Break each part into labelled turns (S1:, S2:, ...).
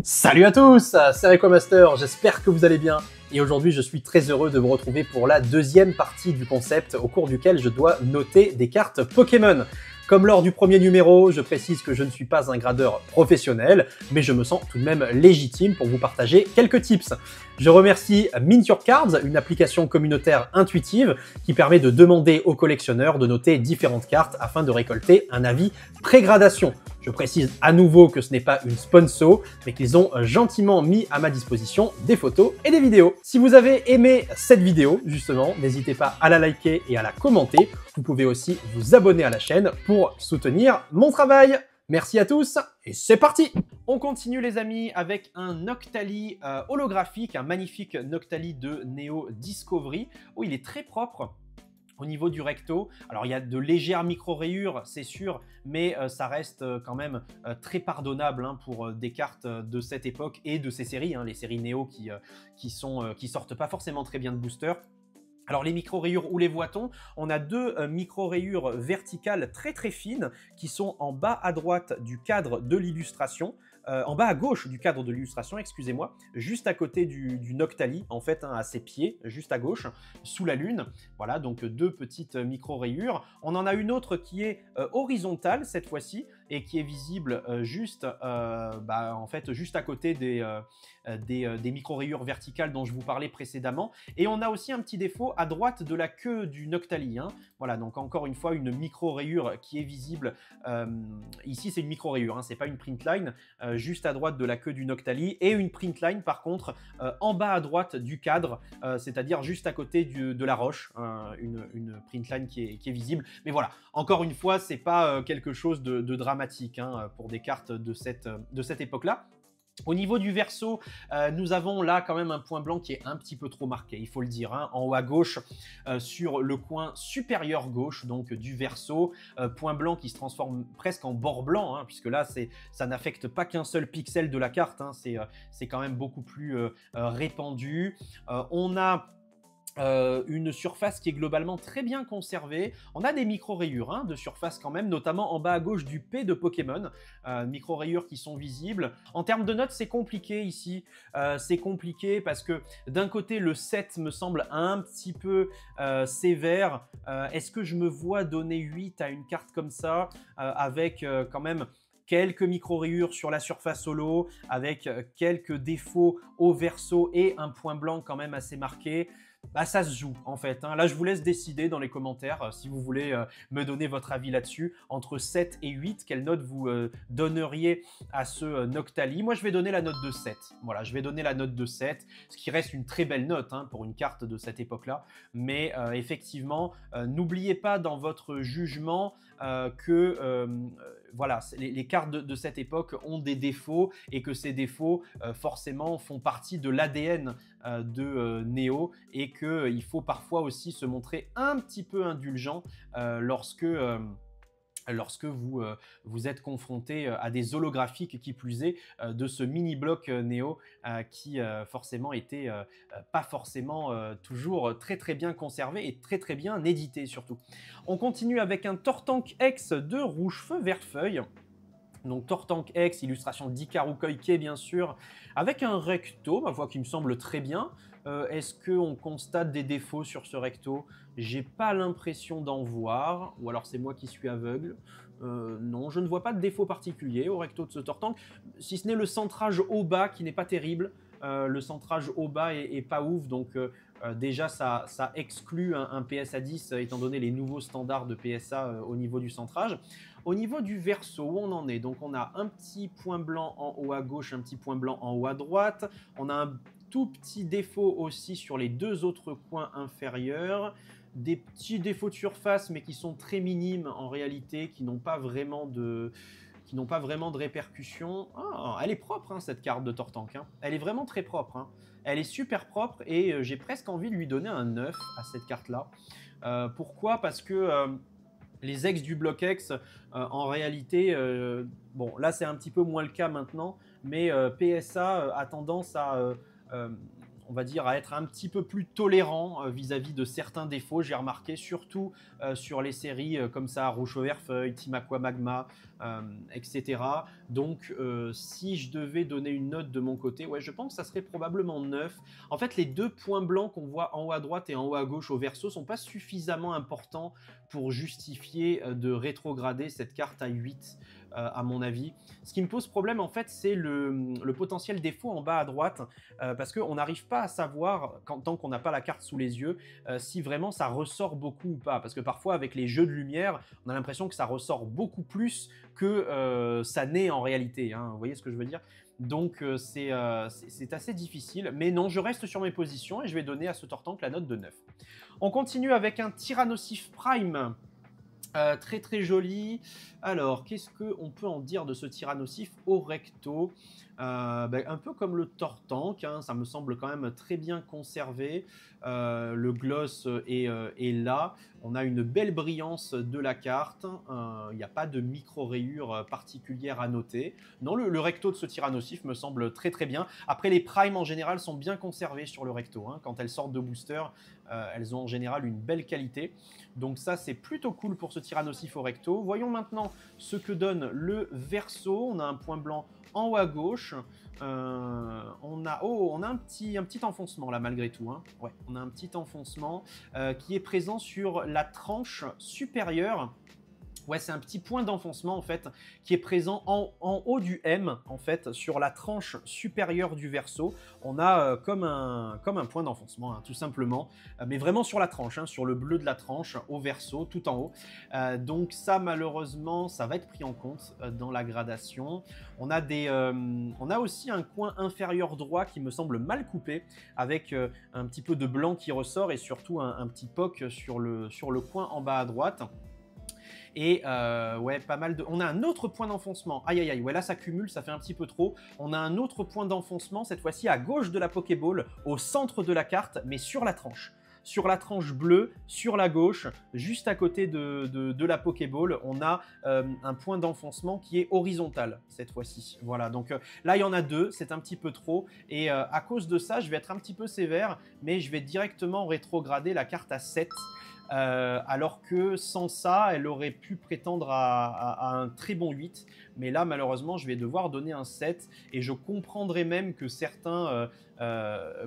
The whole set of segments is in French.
S1: Salut à tous, c'est RequaMaster, j'espère que vous allez bien. Et aujourd'hui, je suis très heureux de vous retrouver pour la deuxième partie du concept au cours duquel je dois noter des cartes Pokémon. Comme lors du premier numéro, je précise que je ne suis pas un gradeur professionnel, mais je me sens tout de même légitime pour vous partager quelques tips. Je remercie Mint Your Cards, une application communautaire intuitive qui permet de demander aux collectionneurs de noter différentes cartes afin de récolter un avis pré-gradation. Je précise à nouveau que ce n'est pas une sponsor, mais qu'ils ont gentiment mis à ma disposition des photos et des vidéos. Si vous avez aimé cette vidéo, justement, n'hésitez pas à la liker et à la commenter. Vous pouvez aussi vous abonner à la chaîne pour soutenir mon travail. Merci à tous et c'est parti! On continue les amis avec un Noctali holographique, un magnifique Noctali de Neo Discovery. Oh, il est très propre. Au niveau du recto, alors il y a de légères micro-rayures, c'est sûr, mais ça reste quand même très pardonnable hein, pour des cartes de cette époque et de ces séries, hein, les séries Neo qui sortent pas forcément très bien de booster. Alors les micro-rayures, où les voit-on? On a deux micro-rayures verticales très très fines qui sont en bas à droite du cadre de l'illustration. En bas à gauche du cadre de l'illustration, excusez-moi, juste à côté du Noctali, en fait, hein, à ses pieds, juste à gauche, sous la lune. Voilà, donc deux petites micro-rayures. On en a une autre qui est horizontale cette fois-ci et qui est visible juste à côté des micro-rayures verticales dont je vous parlais précédemment. Et on a aussi un petit défaut à droite de la queue du Noctali. Hein. Voilà, donc encore une fois, une micro-rayure qui est visible. Ici, c'est une micro-rayure, hein, c'est pas une print line. Juste à droite de la queue du Noctali, et une print line par contre en bas à droite du cadre, c'est-à-dire juste à côté de la roche, une print line qui est visible. Mais voilà, encore une fois, c'est pas quelque chose de dramatique hein, pour des cartes de cette époque-là. Au niveau du verso, nous avons là quand même un point blanc qui est un petit peu trop marqué, il faut le dire, hein, en haut à gauche, sur le coin supérieur gauche donc du verso, point blanc qui se transforme presque en bord blanc, hein, puisque là ça n'affecte pas qu'un seul pixel de la carte, hein, c'est quand même beaucoup plus répandu. On a une surface qui est globalement très bien conservée. On a des micro-rayures hein, de surface quand même, notamment en bas à gauche du P de Pokémon. Micro-rayures qui sont visibles. En termes de notes, c'est compliqué ici. C'est compliqué parce que d'un côté, le 7 me semble un petit peu sévère. Est-ce que je me vois donner 8 à une carte comme ça, avec quand même quelques micro-rayures sur la surface holo, avec quelques défauts au verso et un point blanc quand même assez marqué? Bah, ça se joue en fait. Hein. Là, je vous laisse décider dans les commentaires si vous voulez me donner votre avis là-dessus. Entre 7 et 8, quelle note vous donneriez à ce Noctali? Moi, je vais donner la note de 7. Voilà, je vais donner la note de 7, ce qui reste une très belle note hein, pour une carte de cette époque-là. Mais effectivement, n'oubliez pas dans votre jugement que voilà, les cartes de cette époque ont des défauts et que ces défauts forcément font partie de l'ADN de Neo et qu'il faut parfois aussi se montrer un petit peu indulgent lorsque vous êtes confronté à des holographiques qui plus est de ce mini-bloc Neo qui forcément était pas forcément toujours très très bien conservé et très très bien édité surtout. On continue avec un Tortank X de rouge feu vert feuille. Donc Tortank X, illustration d'Hikaru Koike bien sûr, avec un recto, ma foi qui me semble très bien. Est-ce qu'on constate des défauts sur ce recto? J'ai pas l'impression d'en voir, ou alors c'est moi qui suis aveugle. Non, je ne vois pas de défaut particulier au recto de ce Tortank, si ce n'est le centrage au bas qui n'est pas terrible. Le centrage au bas est pas ouf, donc déjà ça exclut un PSA 10 étant donné les nouveaux standards de PSA au niveau du centrage. Au niveau du verso, où on en est? Donc on a un petit point blanc en haut à gauche, un petit point blanc en haut à droite. On a un tout petit défaut aussi sur les deux autres coins inférieurs. Des petits défauts de surface, mais qui sont très minimes en réalité, qui n'ont pas vraiment de répercussions. Ah, elle est propre hein, cette carte de Tortank. Hein. Elle est vraiment très propre. Hein. Elle est super propre et j'ai presque envie de lui donner un 9 à cette carte-là. Pourquoi? Parce que les ex du bloc X, en réalité, bon là c'est un petit peu moins le cas maintenant, mais PSA a tendance à on va dire, à être un petit peu plus tolérant vis-à-vis de certains défauts. J'ai remarqué surtout sur les séries comme ça, Rouge au Vert-Feuille, Team Aqua Magma, etc. Donc, si je devais donner une note de mon côté, ouais, je pense que ça serait probablement 9. En fait, les deux points blancs qu'on voit en haut à droite et en haut à gauche au verso sont pas suffisamment importants pour justifier de rétrograder cette carte à 8, à mon avis. Ce qui me pose problème, en fait, c'est le potentiel défaut en bas à droite, parce qu'on n'arrive pas à savoir, tant qu'on n'a pas la carte sous les yeux, si vraiment ça ressort beaucoup ou pas. Parce que parfois, avec les jeux de lumière, on a l'impression que ça ressort beaucoup plus que ça n'est en réalité. Hein. Vous voyez ce que je veux dire? Donc c'est assez difficile, mais non, je reste sur mes positions et je vais donner à ce Tortank la note de 9. On continue avec un Tyrannosif Prime. Très très joli. Alors, qu'est-ce qu'on peut en dire de ce Tyrannosif au recto? Un peu comme le Tortank, hein, ça me semble quand même très bien conservé. Le gloss est là. On a une belle brillance de la carte. Il n'y a pas de micro-rayures particulières à noter. Non, le recto de ce Tyrannosif me semble très très bien. Après, les primes en général sont bien conservées sur le recto. Hein. Quand elles sortent de booster, elles ont en général une belle qualité. Donc ça, c'est plutôt cool pour ce Tyrannosif au recto. Voyons maintenant ce que donne le verso. On a un point blanc en haut à gauche. On a un petit enfoncement là malgré tout. Hein. Ouais, on a un petit enfoncement qui est présent sur la tranche supérieure. Ouais, c'est un petit point d'enfoncement en fait qui est présent en haut du M en fait sur la tranche supérieure du verso. On a comme un point d'enfoncement hein, tout simplement, mais vraiment sur la tranche, hein, sur le bleu de la tranche au verso tout en haut. Donc ça malheureusement ça va être pris en compte dans la gradation. On a aussi un coin inférieur droit qui me semble mal coupé avec un petit peu de blanc qui ressort et surtout un petit poc sur le coin en bas à droite. Et ouais, pas mal de... On a un autre point d'enfoncement. Aïe, aïe, aïe. Ouais, là, ça cumule, ça fait un petit peu trop. On a un autre point d'enfoncement, cette fois-ci à gauche de la Pokéball, au centre de la carte, mais sur la tranche. Sur la tranche bleue, sur la gauche, juste à côté de la Pokéball, on a un point d'enfoncement qui est horizontal, cette fois-ci. Voilà, donc là, il y en a deux, c'est un petit peu trop. Et à cause de ça, je vais être un petit peu sévère, mais je vais directement rétrograder la carte à 7. Alors que sans ça, elle aurait pu prétendre à un très bon 8. Mais là, malheureusement, je vais devoir donner un 7. Et je comprendrais même que certains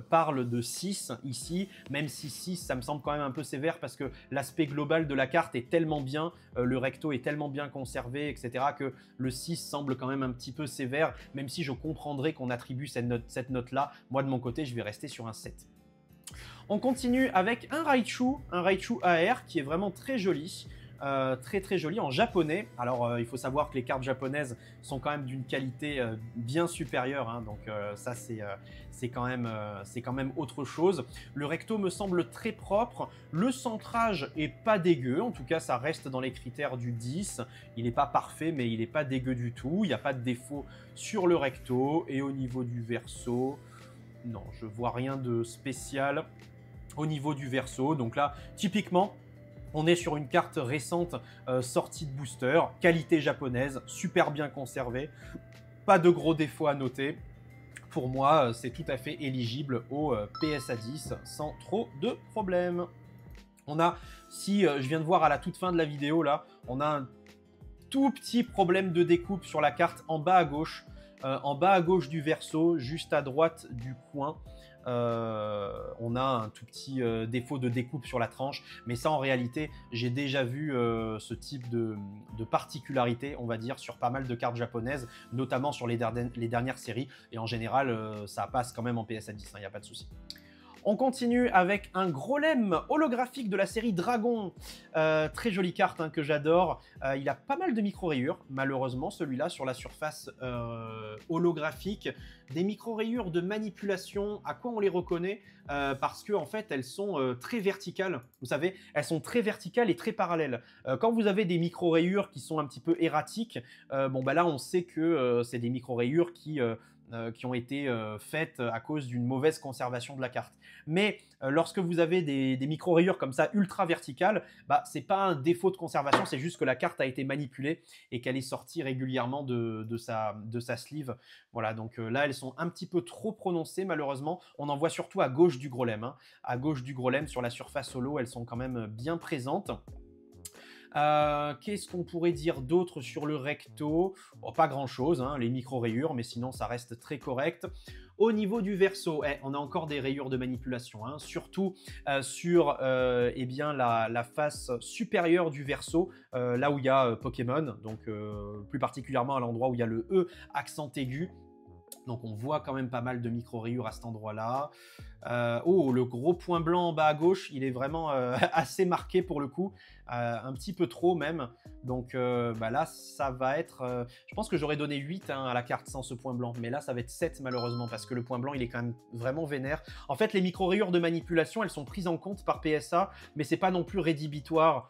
S1: parlent de 6 ici. Même si 6, ça me semble quand même un peu sévère parce que l'aspect global de la carte est tellement bien, le recto est tellement bien conservé, etc. que le 6 semble quand même un petit peu sévère. Même si je comprendrais qu'on attribue cette note-là. Moi, de mon côté, je vais rester sur un 7. On continue avec un Raichu AR qui est vraiment très joli. Très très joli en japonais. Alors il faut savoir que les cartes japonaises sont quand même d'une qualité bien supérieure, hein, donc ça c'est quand même autre chose. Le recto me semble très propre, le centrage est pas dégueu, en tout cas ça reste dans les critères du 10. Il n'est pas parfait mais il n'est pas dégueu du tout, il n'y a pas de défaut sur le recto. Et au niveau du verso, non, je vois rien de spécial au niveau du verso. Donc là, typiquement, on est sur une carte récente sortie de booster, qualité japonaise, super bien conservée, pas de gros défauts à noter. Pour moi, c'est tout à fait éligible au PSA 10 sans trop de problèmes. On a, si je viens de voir à la toute fin de la vidéo là, on a un tout petit problème de découpe sur la carte en bas à gauche. En bas à gauche du verso, juste à droite du coin, on a un tout petit défaut de découpe sur la tranche, mais ça en réalité j'ai déjà vu ce type de particularité, on va dire, sur pas mal de cartes japonaises, notamment sur les dernières séries, et en général ça passe quand même en PSA 10, il n'y a pas de souci. On continue avec un Grolem holographique de la série Dragon. Très jolie carte hein, que j'adore. Il a pas mal de micro-rayures, malheureusement, celui-là, sur la surface holographique. Des micro-rayures de manipulation, à quoi on les reconnaît? Parce que en fait, elles sont très verticales. Vous savez, elles sont très verticales et très parallèles. Quand vous avez des micro-rayures qui sont un petit peu erratiques, bon bah là, on sait que c'est des micro-rayures qui qui ont été faites à cause d'une mauvaise conservation de la carte. Mais lorsque vous avez des micro-rayures comme ça ultra verticales, bah, c'est pas un défaut de conservation, c'est juste que la carte a été manipulée et qu'elle est sortie régulièrement de sa sleeve. Voilà, donc là, elles sont un petit peu trop prononcées malheureusement. On en voit surtout à gauche du gros lemme. Hein. À gauche du gros lemme, sur la surface holo, elles sont quand même bien présentes. Qu'est-ce qu'on pourrait dire d'autre sur le recto? Oh, pas grand-chose, hein, les micro-rayures, mais sinon ça reste très correct. Au niveau du verso, on a encore des rayures de manipulation, hein, surtout sur eh bien, la face supérieure du verso, là où il y a Pokémon, donc plus particulièrement à l'endroit où il y a le E accent aigu. Donc on voit quand même pas mal de micro-rayures à cet endroit-là. Oh, le gros point blanc en bas à gauche, il est vraiment assez marqué pour le coup, un petit peu trop même. Donc bah là, ça va être... je pense que j'aurais donné 8 hein, à la carte sans ce point blanc, mais là, ça va être 7 malheureusement, parce que le point blanc, il est quand même vraiment vénère. En fait, les micro-rayures de manipulation, elles sont prises en compte par PSA, mais c'est pas non plus rédhibitoire.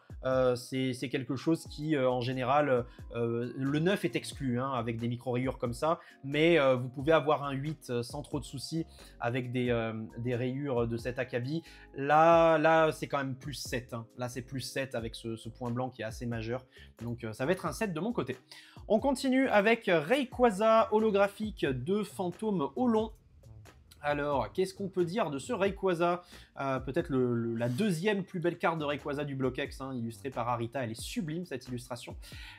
S1: C'est quelque chose qui, en général, le 9 est exclu, hein, avec des micro-rayures comme ça, mais vous pouvez avoir un 8 sans trop de soucis avec des rayures de cet acabit. Là c'est quand même plus 7. Hein. Là, c'est plus 7 avec ce point blanc qui est assez majeur. Donc, ça va être un 7 de mon côté. On continue avec Rayquaza holographique de fantôme Olon. Alors, qu'est-ce qu'on peut dire de ce Rayquaza? Peut-être la deuxième plus belle carte de Rayquaza du Block-X, hein, illustrée par Arita. Elle est sublime, cette illustration.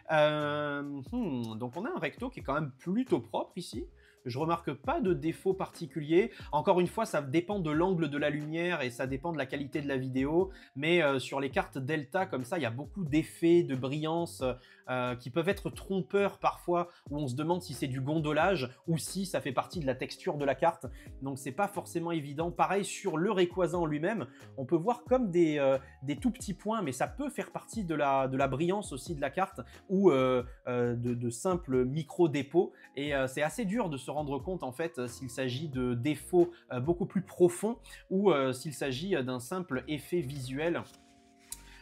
S1: Donc, on a un recto qui est quand même plutôt propre ici. Je remarque pas de défaut particulier. Encore une fois, ça dépend de l'angle de la lumière et ça dépend de la qualité de la vidéo. Mais sur les cartes Delta, comme ça, il y a beaucoup d'effets, de brillance qui peuvent être trompeurs parfois, où on se demande si c'est du gondolage ou si ça fait partie de la texture de la carte. Donc, c'est pas forcément évident. Pareil sur le Rayquaza en lui-même, on peut voir comme des tout petits points, mais ça peut faire partie de la brillance aussi de la carte ou de simples micro-dépôts. Et c'est assez dur de se rendre compte en fait s'il s'agit de défauts beaucoup plus profonds ou s'il s'agit d'un simple effet visuel.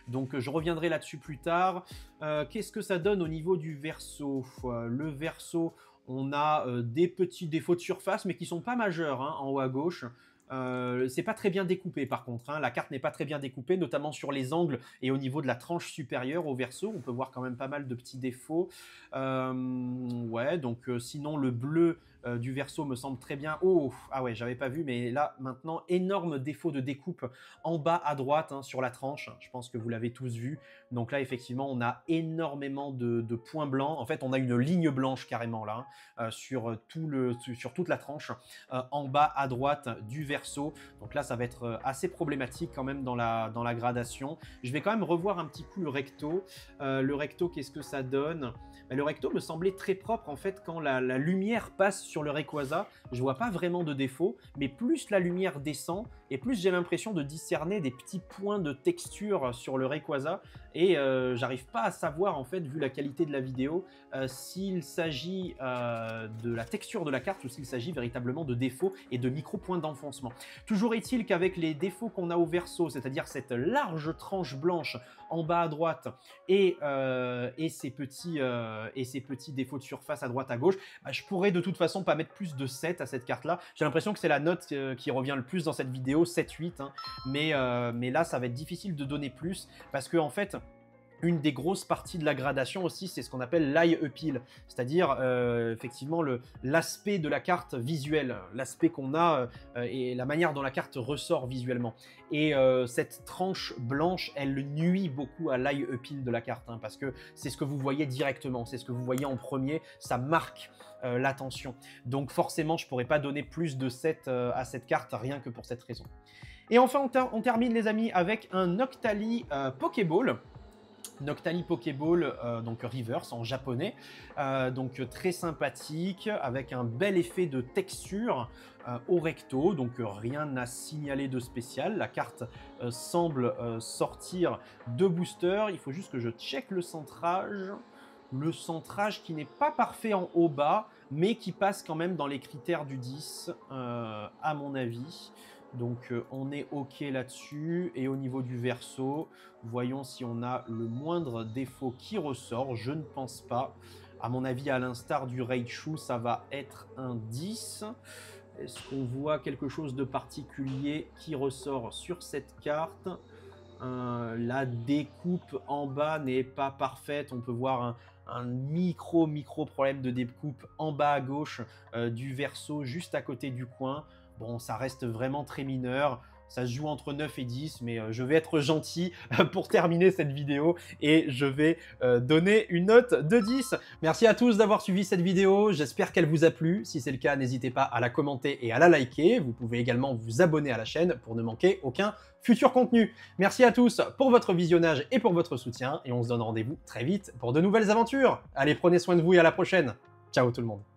S1: Donc je reviendrai là-dessus plus tard. Qu'est-ce que ça donne au niveau du verso? Le verso, on a des petits défauts de surface mais qui sont pas majeurs hein, en haut à gauche. C'est pas très bien découpé par contre, hein. La carte n'est pas très bien découpée, notamment sur les angles et au niveau de la tranche supérieure au verso, on peut voir quand même pas mal de petits défauts. Ouais, donc sinon le bleu du verso me semble très bien. Oh, ah ouais, j'avais pas vu, mais là maintenant, énorme défaut de découpe en bas à droite hein, sur la tranche, je pense que vous l'avez tous vu. Donc là effectivement, on a énormément de points blancs, en fait on a une ligne blanche carrément là, hein, sur toute la tranche, en bas à droite du verso. Donc là, ça va être assez problématique quand même dans la gradation. Je vais quand même revoir un petit coup le recto. Le recto, qu'est-ce que ça donne? Le recto me semblait très propre en fait quand la lumière passe sur le Rayquaza. Je vois pas vraiment de défaut, mais plus la lumière descend et plus j'ai l'impression de discerner des petits points de texture sur le Rayquaza et j'arrive pas à savoir en fait, vu la qualité de la vidéo, s'il s'agit de la texture de la carte ou s'il s'agit véritablement de défauts et de micro-points d'enfoncement. Toujours est-il qu'avec les défauts qu'on a au verso, c'est-à-dire cette large tranche blanche en bas à droite et ces petits défauts de surface à droite à gauche, bah, je pourrais de toute façon pas mettre plus de 7 à cette carte-là. J'ai l'impression que c'est la note qui revient le plus dans cette vidéo, 7-8, hein. Mais là, ça va être difficile de donner plus parce que en fait, une des grosses parties de la gradation aussi, c'est ce qu'on appelle l'eye appeal, c'est-à-dire effectivement l'aspect de la carte visuelle, l'aspect qu'on a et la manière dont la carte ressort visuellement. Et cette tranche blanche, elle nuit beaucoup à l'eye appeal de la carte, hein, parce que c'est ce que vous voyez directement, c'est ce que vous voyez en premier, ça marque l'attention. Donc forcément, je pourrais pas donner plus de 7 à cette carte, rien que pour cette raison. Et enfin, on termine les amis avec un Noctali Pokéball. Noctali Pokéball, donc reverse en japonais, donc très sympathique, avec un bel effet de texture au recto, donc rien à signaler de spécial. La carte semble sortir de booster, il faut juste que je check le centrage. Le centrage qui n'est pas parfait en haut-bas, mais qui passe quand même dans les critères du 10, à mon avis. Donc on est OK là-dessus. Et au niveau du verso, voyons si on a le moindre défaut qui ressort. Je ne pense pas. À mon avis, à l'instar du Raichu, ça va être un 10. Est-ce qu'on voit quelque chose de particulier qui ressort sur cette carte? La découpe en bas n'est pas parfaite. On peut voir un micro problème de découpe en bas à gauche du verso, juste à côté du coin. Bon, ça reste vraiment très mineur. Ça se joue entre 9 et 10, mais je vais être gentil pour terminer cette vidéo et je vais donner une note de 10. Merci à tous d'avoir suivi cette vidéo, j'espère qu'elle vous a plu. Si c'est le cas, n'hésitez pas à la commenter et à la liker. Vous pouvez également vous abonner à la chaîne pour ne manquer aucun futur contenu. Merci à tous pour votre visionnage et pour votre soutien et on se donne rendez-vous très vite pour de nouvelles aventures. Allez, prenez soin de vous et à la prochaine. Ciao tout le monde.